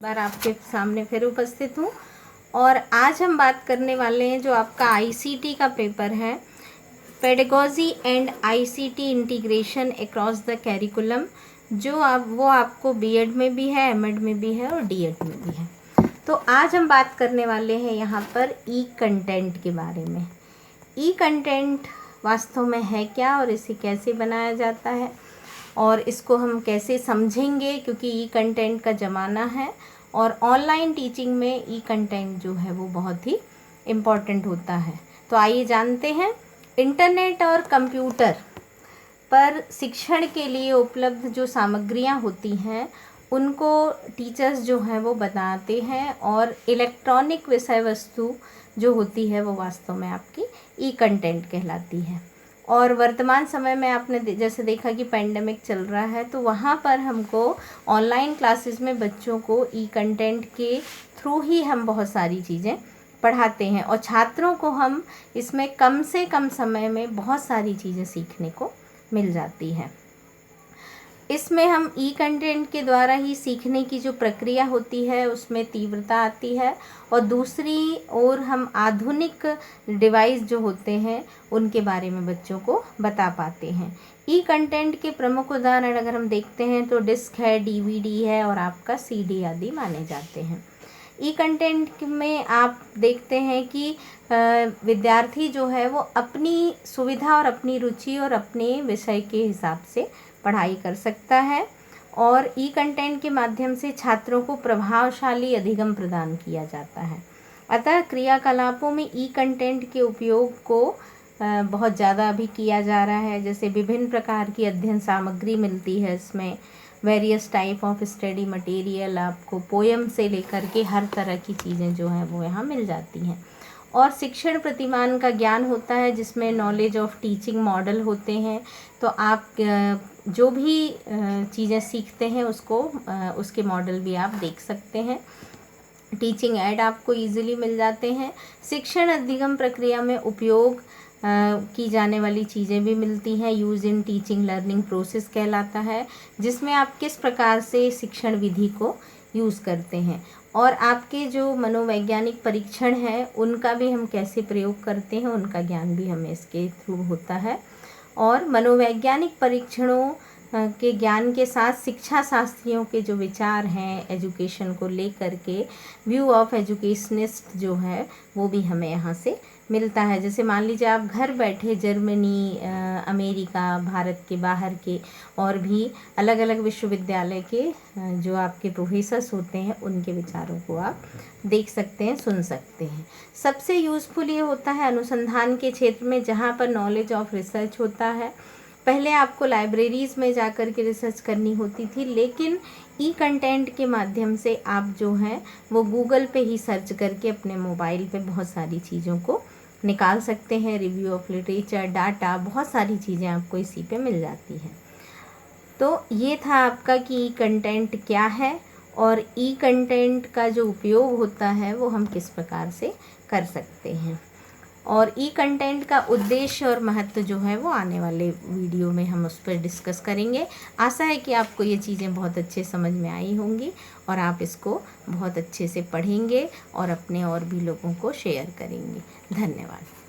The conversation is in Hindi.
बार आपके सामने फिर उपस्थित हूँ। और आज हम बात करने वाले हैं जो आपका आईसीटी का पेपर है, pedagogy and ICT integration across the curriculum, जो वो आपको बीएड में भी है, एमएड में भी है और डीएड में भी है। तो आज हम बात करने वाले हैं यहाँ पर ई कंटेंट के बारे में। ई कंटेंट वास्तव में है क्या और इसे कैसे बनाया जाता है और इसको हम कैसे समझेंगे, क्योंकि ई कंटेंट का ज़माना है और ऑनलाइन टीचिंग में ई कंटेंट जो है वो बहुत ही इम्पॉर्टेंट होता है। तो आइए जानते हैं। इंटरनेट और कंप्यूटर पर शिक्षण के लिए उपलब्ध जो सामग्रियां होती हैं उनको टीचर्स जो हैं वो बताते हैं, और इलेक्ट्रॉनिक विषय वस्तु जो होती है वो वास्तव में आपकी ई कंटेंट कहलाती है। और वर्तमान समय में आपने जैसे देखा कि पेंडेमिक चल रहा है, तो वहाँ पर हमको ऑनलाइन क्लासेस में बच्चों को ई कंटेंट के थ्रू ही हम बहुत सारी चीज़ें पढ़ाते हैं और छात्रों को हम इसमें कम से कम समय में बहुत सारी चीज़ें सीखने को मिल जाती है। इसमें हम ई कंटेंट के द्वारा ही सीखने की जो प्रक्रिया होती है उसमें तीव्रता आती है, और दूसरी ओर हम आधुनिक डिवाइस जो होते हैं उनके बारे में बच्चों को बता पाते हैं। ई कंटेंट के प्रमुख उदाहरण अगर हम देखते हैं तो डिस्क है, डीवीडी है और आपका सीडी आदि माने जाते हैं। ई कंटेंट में आप देखते हैं कि विद्यार्थी जो है वो अपनी सुविधा और अपनी रुचि और अपने विषय के हिसाब से पढ़ाई कर सकता है, और ई कंटेंट के माध्यम से छात्रों को प्रभावशाली अधिगम प्रदान किया जाता है। अतः क्रियाकलापों में ई कंटेंट के उपयोग को बहुत ज़्यादा अभी किया जा रहा है। जैसे विभिन्न प्रकार की अध्ययन सामग्री मिलती है इसमें, various type of study material, आपको पोएम से लेकर के हर तरह की चीज़ें जो हैं वो यहाँ मिल जाती हैं। और शिक्षण प्रतिमान का ज्ञान होता है जिसमें नॉलेज ऑफ टीचिंग मॉडल होते हैं। तो आप जो भी चीज़ें सीखते हैं उसको उसके मॉडल भी आप देख सकते हैं। टीचिंग ऐड आपको इजीली मिल जाते हैं। शिक्षण अधिगम प्रक्रिया में उपयोग की जाने वाली चीज़ें भी मिलती हैं। Use in teaching learning process कहलाता है, जिसमें आप किस प्रकार से शिक्षण विधि को यूज़ करते हैं, और आपके जो मनोवैज्ञानिक परीक्षण हैं उनका भी हम कैसे प्रयोग करते हैं उनका ज्ञान भी हमें इसके थ्रू होता है। और मनोवैज्ञानिक परीक्षणों के ज्ञान के साथ शिक्षा शास्त्रियों के जो विचार हैं एजुकेशन को लेकर के, व्यू ऑफ एजुकेशनिस्ट जो है वो भी हमें यहाँ से मिलता है। जैसे मान लीजिए आप घर बैठे जर्मनी, अमेरिका, भारत के बाहर के और भी अलग अलग विश्वविद्यालय के जो आपके प्रोफेसर्स होते हैं उनके विचारों को आप देख सकते हैं, सुन सकते हैं। सबसे यूज़फुल ये होता है अनुसंधान के क्षेत्र में, जहाँ पर नॉलेज ऑफ रिसर्च होता है। पहले आपको लाइब्रेरीज़ में जाकर के रिसर्च करनी होती थी, लेकिन ई कंटेंट के माध्यम से आप जो हैं वो गूगल पे ही सर्च करके अपने मोबाइल पे बहुत सारी चीज़ों को निकाल सकते हैं। रिव्यू ऑफ लिटरेचर, डाटा, बहुत सारी चीज़ें आपको इसी पे मिल जाती हैं। तो ये था आपका कि ई कंटेंट क्या है और ई कंटेंट का जो उपयोग होता है वो हम किस प्रकार से कर सकते हैं, और ई कंटेंट का उद्देश्य और महत्व जो है वो आने वाले वीडियो में हम उस पर डिस्कस करेंगे। आशा है कि आपको ये चीज़ें बहुत अच्छे समझ में आई होंगी और आप इसको बहुत अच्छे से पढ़ेंगे और अपने और भी लोगों को शेयर करेंगे। धन्यवाद।